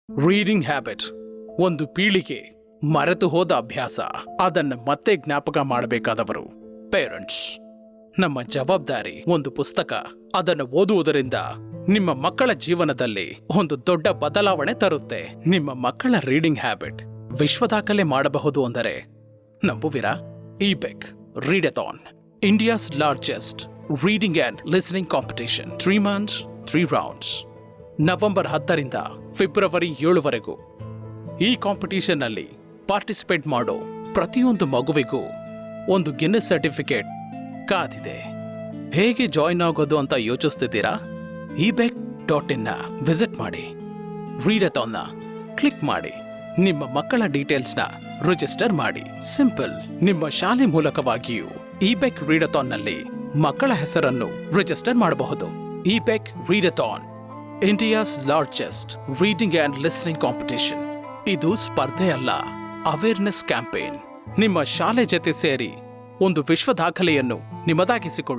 Reading habit ಒಂದು ಪೀಳಿಗೆ ಮರೆತು ಹೋದ ಅಭ್ಯಾಸ. ಅದನ್ನ ಮತ್ತೆ ಜ್ಞಾಪಕ ಮಾಡಬೇಕಾದವರು ಪೇರೆಂಟ್ಸ್. ನಮ್ಮ ಜವಾಬ್ದಾರಿ ಒಂದು ಪುಸ್ತಕ. ಅದನ್ನು ಓದುವುದರಿಂದ ನಿಮ್ಮ ಮಕ್ಕಳ ಜೀವನದಲ್ಲಿ ಒಂದು ದೊಡ್ಡ ಬದಲಾವಣೆ ತರುತ್ತೆ. ನಿಮ್ಮ ಮಕ್ಕಳ ರೀಡಿಂಗ್ ಹ್ಯಾಬಿಟ್ ವಿಶ್ವದಾಖಲೆ ಮಾಡಬಹುದು ಅಂದರೆ ನಂಬುವಿರಾ? ಇಬೆಕ್ readathon, India's largest reading and listening competition. 3 months 3 rounds. November 10ರಿಂದ ಫೆಬ್ರವರಿ 7ವರೆಗೂ ಈ ಕಾಂಪಿಟೇಷನ್ನಲ್ಲಿ ಪಾರ್ಟಿಸಿಪೇಟ್ ಮಾಡೋ ಪ್ರತಿಯೊಂದು ಮಗುವಿಗೂ ಒಂದು ಗಿನ್ನೆಸ್ ಸರ್ಟಿಫಿಕೇಟ್ ಕಾದಿದೆ. ಹೇಗೆ ಜಾಯಿನ್ ಆಗೋದು ಅಂತ ಯೋಚಿಸ್ತಿದ್ದೀರಾ? ebec.in ವಿಸಿಟ್ ಮಾಡಿ, ರೀಡಥಾನ್ನ ಕ್ಲಿಕ್ ಮಾಡಿ, ನಿಮ್ಮ ಮಕ್ಕಳ ಡೀಟೇಲ್ಸ್ನ ರಿಜಿಸ್ಟರ್ ಮಾಡಿ. ಸಿಂಪಲ್. ನಿಮ್ಮ ಶಾಲೆ ಮೂಲಕವಾಗಿಯೂ ಇಬೆಕ್ ರೀಡಥಾನ್ನಲ್ಲಿ ಮಕ್ಕಳ ಹೆಸರನ್ನು ರಿಜಿಸ್ಟರ್ ಮಾಡಬಹುದು. ಇಬೆಕ್ readathon, India's largest reading and listening competition. ಇದು ಸ್ಪರ್ಧೆ ಅಲ್ಲ, ಅವೇರ್ನೆಸ್ ಕ್ಯಾಂಪೇನ್. ನಿಮ್ಮ ಶಾಲೆ ಜೊತೆ ಸೇರಿ ಒಂದು ವಿಶ್ವ ದಾಖಲೆಯನ್ನು ನಿಮ್ಮದಾಗಿಸಿಕೊಳ್ಳಿ.